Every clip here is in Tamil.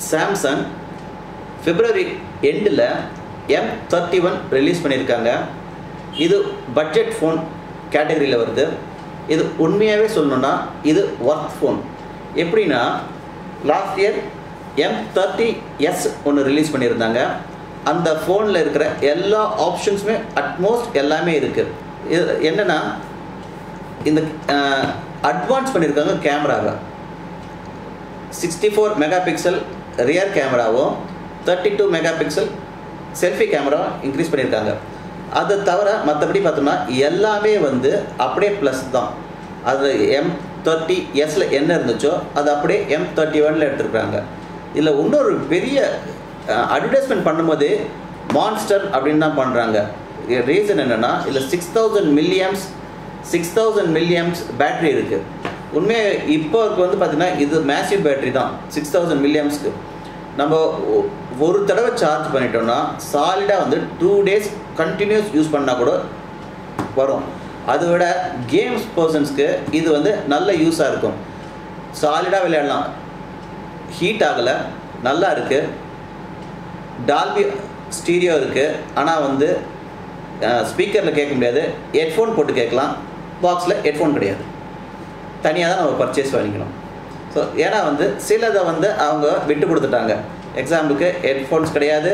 சாம்சங் பிப்ரவரி எண்டில் M31 ரிலீஸ் பண்ணியிருக்காங்க. இது பட்ஜெட் ஃபோன் கேட்டகரியில் வருது. இது உண்மையாகவே சொல்லணுன்னா இது ஒர்க் ஃபோன். எப்படின்னா லாஸ்ட் இயர் M30s ஒன்று ரிலீஸ் பண்ணியிருந்தாங்க. அந்த ஃபோனில் இருக்கிற எல்லா ஆப்ஷன்ஸுமே அட்மோஸ்ட் எல்லாமே இருக்குது. இது என்னென்னா இந்த அட்வான்ஸ் பண்ணியிருக்காங்க கேமராவை. 64 மெகா பிக்சல் ரியர் கேமராவும் 32 மெகா பிக்சல் செல்ஃபி கேமராவும் இன்க்ரீஸ் பண்ணியிருக்காங்க. அதை தவிர மற்றபடி பார்த்தோம்னா எல்லாமே வந்து அப்படியே ப்ளஸ் தான். அது M30sல என்ன இருந்துச்சோ அது அப்படியே M31ல் எடுத்துருக்குறாங்க. இதில் இன்னொரு பெரிய அட்வர்டைஸ்மெண்ட் பண்ணும்போது மான்ஸ்டர் அப்படின்னு தான் பண்ணுறாங்க. ரீசன் என்னென்னா இதில் 6000 milliamps பேட்ரி இருக்குது. உண்மையாக இப்போ வந்து பார்த்திங்கன்னா இது மேசிவ் பேட்ரி தான். 6000 milliampsக்கு நம்ம ஒரு தடவை சார்ஜ் பண்ணிட்டோம்னா சாலிடாக வந்து 2 days கண்டினியூஸ் யூஸ் பண்ணால் கூட வரும். அதை விட கேம்ஸ் பர்சன்ஸ்க்கு இது வந்து நல்ல யூஸாக இருக்கும். சாலிடாக விளையாடலாம், ஹீட் ஆகலை, நல்லா இருக்குது. டால்பி ஸ்டீரியோ இருக்குது. ஆனால் வந்து ஸ்பீக்கரில் கேட்க முடியாது. ஹெட்ஃபோன் போட்டு கேட்கலாம். பாக்ஸில் ஹெட்ஃபோன் கிடையாது, தனியாக தான் நம்ம பர்ச்சேஸ் பண்ணிக்கணும். ஸோ ஏன்னா வந்து சிலதை வந்து அவங்க விட்டு கொடுத்துட்டாங்க. எக்ஸாம்பிளுக்கு ஹெட்ஃபோன்ஸ் கிடையாது,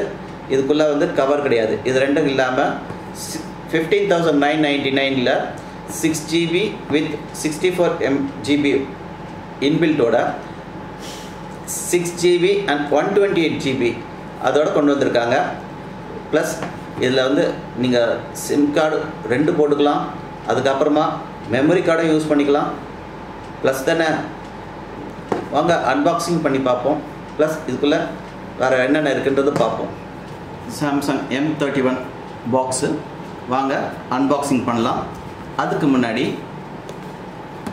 இதுக்குள்ளே வந்து கவர் கிடையாது. இது ரெண்டும் இல்லாமல் 15,999ல் 6GB with 64GB இன்பில்ட்டோட 6GB and 128GB அதோட கொண்டு வந்திருக்காங்க. ப்ளஸ் இதில் வந்து நீங்கள் சிம் கார்டு 2 போட்டுக்கலாம். அதுக்கப்புறமா மெமரி கார்டும் யூஸ் பண்ணிக்கலாம். ப்ளஸ் தானே, வாங்க அன்பாக்சிங் பண்ணி பார்ப்போம். ப்ளஸ் இதுக்குள்ளே வேறு என்னென்ன இருக்குன்றது பார்ப்போம். சாம்சங் M31 பாக்ஸு வாங்க அன்பாக்சிங் பண்ணலாம். அதுக்கு முன்னாடி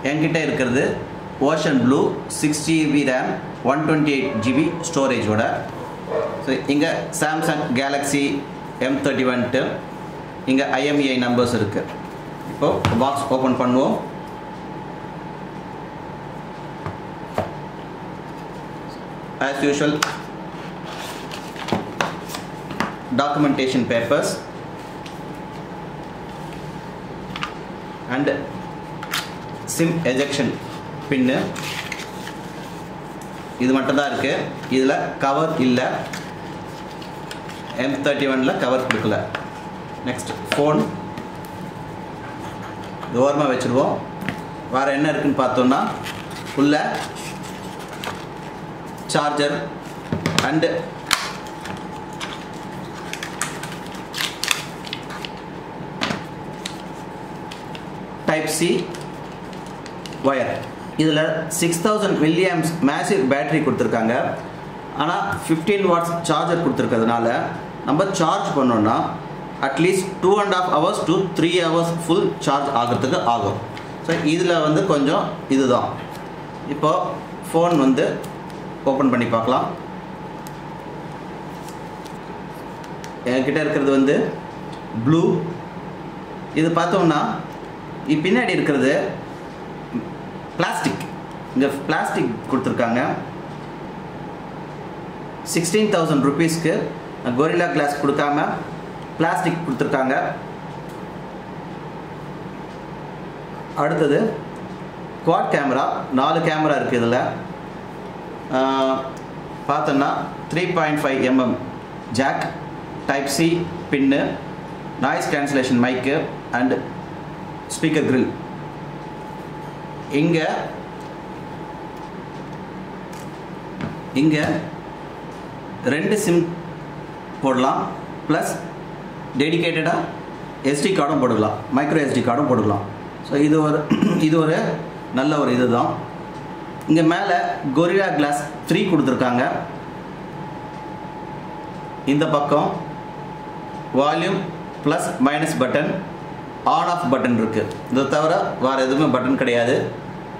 என்கிட்ட இருக்கிறது ocean blue 6GB RAM 128GB ஸ்டோரேஜோட. ஸோ இங்கே சாம்சங் கேலக்ஸி M31 இங்கே IMEI நம்பர்ஸ் இருக்குது. இப்போது பாக்ஸ் ஓப்பன் பண்ணுவோம். As usual, documentation papers and SIM ejection pin. இது மட்டும் தான் இருக்குது. இதில் கவர் இல்லை. M31ல கவர் கொடுக்கல. நெக்ஸ்ட் ஃபோன் இது ஓரமாக வச்சுருவோம். வேறு என்ன இருக்குதுன்னு பார்த்தோன்னா உள்ள சார்ஜர் அண்டு Type-C ஒயர். இதில் 6000 milliamps மேசிவ் பேட்டரி கொடுத்துருக்காங்க. ஆனால் 15 watts சார்ஜர் கொடுத்துருக்கிறதுனால நம்ம சார்ஜ் பண்ணோன்னா at least 2.5 hours to 3 hours full charge ஆகிறதுக்கு ஆகும். ஸோ இதில் வந்து கொஞ்சம் இதுதான். இப்போது ஃபோன் வந்து ஓப்பன் பண்ணி பார்க்கலாம். என்கிட்ட இருக்கிறது வந்து ப்ளூ. இது பார்த்தோம்னா பின்னாடி இருக்கிறது பிளாஸ்டிக். இங்கே பிளாஸ்டிக் கொடுத்துருக்காங்க. 16,000 rupeesக்கு கொரில்லா கிளாஸ் கொடுக்காம பிளாஸ்டிக் கொடுத்துருக்காங்க. அடுத்தது குவாட் கேமரா, 4 கேமரா இருக்குது. இதில் பார்த்தோன்னா 3.5 mm jack, Type-C pin, noise cancellation mic and speaker grill. இங்கே 2 சிம் போடலாம். ப்ளஸ் டெடிகேட்டடாக SD கார்டும் போடலாம், மைக்ரோ SD கார்டும் போடலாம். ஸோ இது ஒரு நல்ல ஒரு இது தான். இங்கே மேலே கொரில்லா கிளாஸ் 3 கொடுத்துருக்காங்க. இந்த பக்கம் volume plus minus button, on off button இருக்குது. இதை தவிர வேறு எதுவுமே பட்டன் கிடையாது.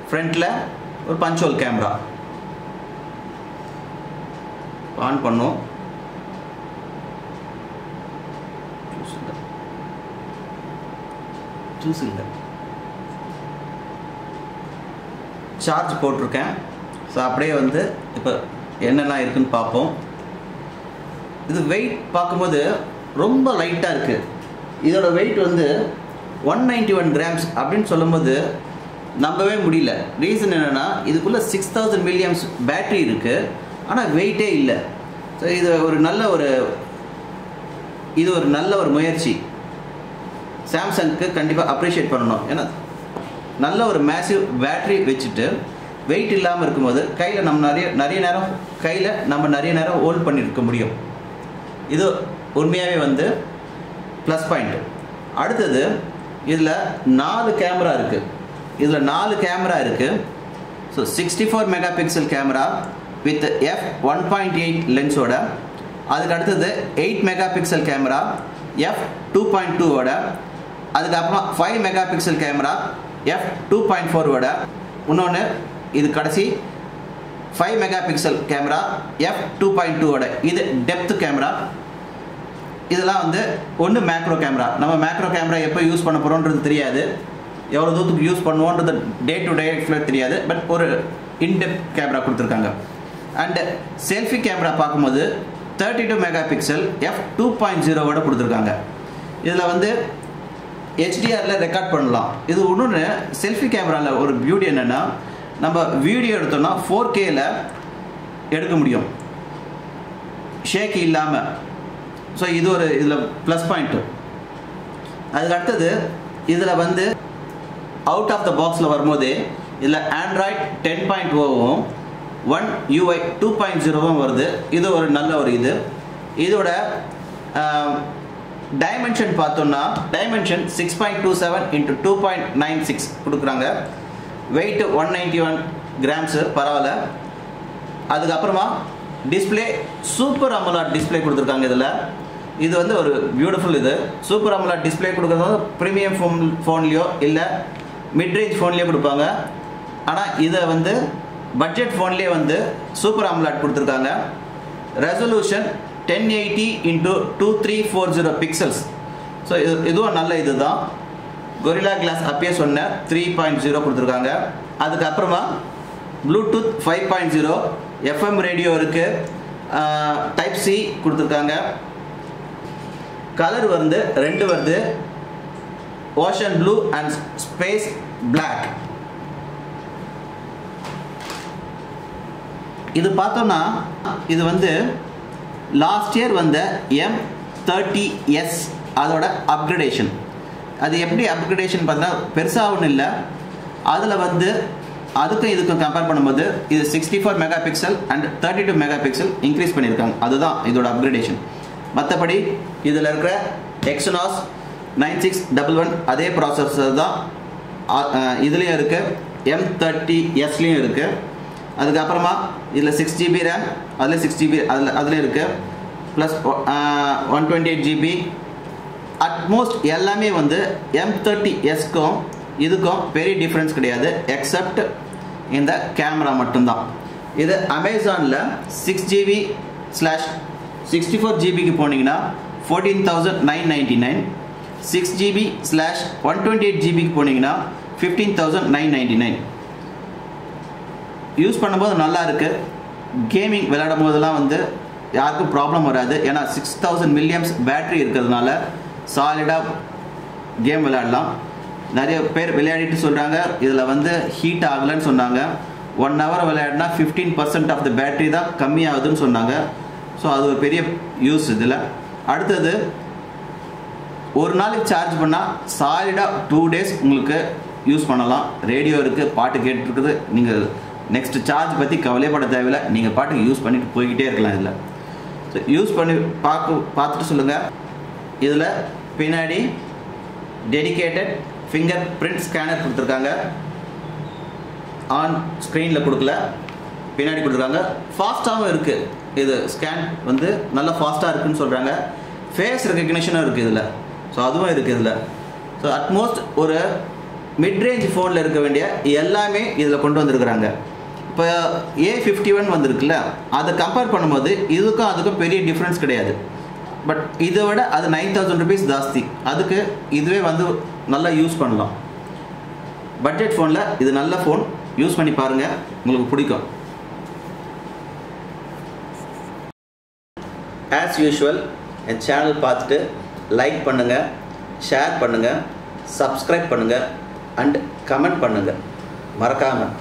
ஃப்ரண்ட்டில் ஒரு பஞ்ச் ஹோல் கேமரா. ஆன் பண்ணும். சார்ஜ் போட்டிருக்கேன். ஸோ அப்படியே வந்து இப்போ என்னெல்லாம் இருக்குன்னு பார்ப்போம். இது வெயிட் பார்க்கும்போது ரொம்ப லைட்டாக இருக்குது. இதோட வெயிட் வந்து 191 grams அப்படின்னு சொல்லும்போது நம்பவே முடியல. ரீசன் என்னென்னா இதுக்குள்ளே 6000 milliamps பேட்ரி இருக்குது, ஆனால் வெயிட்டே இல்லை. ஸோ இது ஒரு நல்ல ஒரு முயற்சி. சாம்சங்க்கு கண்டிப்பாக அப்ரிஷியேட் பண்ணணும். ஏன்னா நல்ல ஒரு மேசிவ் பேட்ரி வச்சுட்டு வெயிட் இல்லாமல் இருக்கும்போது கையில் நம்ம நிறைய நேரம் ஹோல்ட் பண்ணியிருக்க முடியும். இது உண்மையாகவே வந்து ப்ளஸ் பாயிண்ட். அடுத்தது இதில் 4 கேமரா இருக்குது. So 64 megapixel camera with f1.8 லென்ஸோட, அதுக்கு அடுத்தது 8 மெகாபிக்சல் கேமரா f2.2ஓட, அதுக்கப்புறம் 5 மெகாபிக்சல் கேமரா f2.4ஓட, இன்னொன்று இது கடைசி 5 மெகாபிக்சல் கேமரா f2.2ஓட. இது டெப்த் கேமரா. இதெல்லாம் வந்து ஒன்று மேக்ரோ கேமரா. நம்ம மேக்ரோ கேமரா எப்போ யூஸ் பண்ண போகிறோன்றது தெரியாது, எவ்வளோ தூரத்துக்கு யூஸ் பண்ணுவோன்றது டே டு டே தெரியாது. பட் ஒரு இன்டெப்த் கேமரா கொடுத்துருக்காங்க. அண்டு செல்ஃபி கேமரா பார்க்கும்போது 32 மெகாபிக்சல் f2.0ஓட கொடுத்துருக்காங்க. இதில் வந்து HDRல ரெக்கார்ட் பண்ணலாம். இது இன்னொன்று செல்ஃபி கேமராவில் ஒரு பியூட்டி என்னென்னா, நம்ம வீடியோ எடுத்தோம்னா 4Kல எடுக்க முடியும் ஷேக் இல்லாமல். ஸோ இது ஒரு இதில் ப்ளஸ் பாயிண்ட்டு. அதுக்கு அடுத்தது இதில் வந்து அவுட் ஆஃப் த பாக்ஸில் வரும்போதே இதில் ஆண்ட்ராய்ட் 10.0வும் OneUI 2.0வும் வருது. இது ஒரு நல்ல ஒரு இதோட டைமென்ஷன் பார்த்தோம்னா டைமென்ஷன் 6.27 × 2.96 கொடுக்குறாங்க. வெயிட் 191 grams, பரவாயில்ல. அதுக்கப்புறமா டிஸ்பிளே சூப்பர் AMOLED டிஸ்பிளே கொடுத்துருக்காங்க. இது வந்து ஒரு பியூட்டிஃபுல். சூப்பர் AMOLED டிஸ்பிளே கொடுக்குறது ப்ரீமியம் ஃபோன்லேயோ இல்லை மிட்ரேஞ்ச் ஃபோன்லேயோ கொடுப்பாங்க. ஆனால் இதை வந்து பட்ஜெட் ஃபோன்லேயே வந்து சூப்பர் AMOLED கொடுத்துருக்காங்க. Resolution 1080 × 2340 pixels. ஸோ இதுவும் நல்ல இதுதான். கொரில்லா கிளாஸ் அப்பயே சொன்ன 3.0 கொடுத்துருக்காங்க. அதுக்கப்புறமா ப்ளூடூத் 5.0, FM ரேடியோ இருக்குது, டைப் C கொடுத்துருக்காங்க. கலர் வந்து 2 வருது, ocean blue and space black. இது பார்த்தோம்னா இது வந்து லாஸ்ட் இயர் வந்த M30s அதோட அப்கிரேடேஷன். அது எப்படி அப்கிரேடேஷன் பார்த்தா பெருசாக ஒன்றும் இல்லை. அதில் வந்து அதுக்கும் இதுக்கும் கம்பேர் பண்ணும்போது இது 64 மெகாபிக்சல் அண்ட் 32 மெகாபிக்சல் இன்க்ரீஸ் பண்ணியிருக்காங்க. அதுதான் இதோட அப்கிரேடேஷன். மற்றபடி இதில் இருக்கிற Exynos 9611 அதே ப்ராசஸர் தான் இதுலேயும் இருக்குது, M30sலேயும் இருக்குது. அதுக்கப்புறமா இதில் 6GB RAM, அதில் 6GB அதில் இருக்குது, ப்ளஸ் 128 GB. அட்மோஸ்ட் எல்லாமே வந்து M30sக்கும் இதுக்கும் பெரிய டிஃப்ரென்ஸ் கிடையாது, எக்ஸப்ட் இந்த கேமரா மட்டும்தான். இது அமேசானில் 6GB/64GBக்கு போனீங்கன்னா 14,999, 6GB/128GBக்கு போனீங்கன்னா 15,999. யூஸ் பண்ணும்போது நல்லா இருக்குது. கேமிங் விளையாடும் போதெல்லாம் வந்து யாருக்கும் ப்ராப்ளம் வராது. ஏன்னா 6000 milliamps பேட்ரி இருக்கிறதுனால சாலிடாக கேம் விளையாடலாம். நிறைய பேர் விளையாடிட்டு சொல்கிறாங்க இதில் வந்து ஹீட் ஆகலைன்னு சொன்னாங்க. 1 hour விளையாடினா 15% ஆஃப் த பேட்ரி தான் கம்மியாகுதுன்னு சொன்னாங்க. ஸோ அது ஒரு பெரிய யூஸ். இதில் அடுத்தது ஒரு நாளைக்கு சார்ஜ் பண்ணால் சாலிடாக 2 days உங்களுக்கு யூஸ் பண்ணலாம். ரேடியோ இருக்குது, பாட்டு கேட்டுருக்குது. நீங்கள் நெக்ஸ்ட் சார்ஜ் பற்றி கவலைப்பட தேவையில்லை, நீங்கள் பாட்டுக்கு யூஸ் பண்ணிட்டு போய்கிட்டே இருக்கலாம். இதில் ஸோ யூஸ் பண்ணி பார்த்துட்டு சொல்லுங்கள். இதில் பின்னாடி டெடிகேட்டட் ஃபிங்கர் பிரிண்ட் ஸ்கேனர் கொடுத்துருக்காங்க. ஆன் ஸ்க்ரீனில் கொடுக்கல, பின்னாடி கொடுத்துருக்காங்க. ஃபாஸ்ட்டாகவும் இருக்குது. இது ஸ்கேன் வந்து நல்லா ஃபாஸ்ட்டாக இருக்குதுன்னு சொல்கிறாங்க. ஃபேஸ் ரெகக்னிஷனும் இருக்குது இதில். ஸோ அதுவும் இருக்குது இதில். ஸோ அட்மோஸ்ட் ஒரு மிட்ரேஞ்ச் ஃபோனில் இருக்க வேண்டிய எல்லாமே இதில் கொண்டு வந்திருக்கிறாங்க. இப்போ A51 வந்திருக்குல்ல, அதை கம்பேர் பண்ணும்போது இதுக்கும் அதுக்கும் பெரிய டிஃப்ரென்ஸ் கிடையாது. பட் இதை விட அது 9,000 rupees ஜாஸ்தி. அதுக்கு இதுவே வந்து நல்லா யூஸ் பண்ணலாம். பட்ஜெட் ஃபோனில் இது நல்ல ஃபோன், யூஸ் பண்ணி பாருங்கள், உங்களுக்கு பிடிக்கும். ஆஸ் யூஷுவல் என் சேனல் பார்த்துட்டு லைக் பண்ணுங்கள், ஷேர் பண்ணுங்கள், சப்ஸ்கிரைப் பண்ணுங்கள் அண்ட் கமெண்ட் பண்ணுங்கள் மறக்காமல்.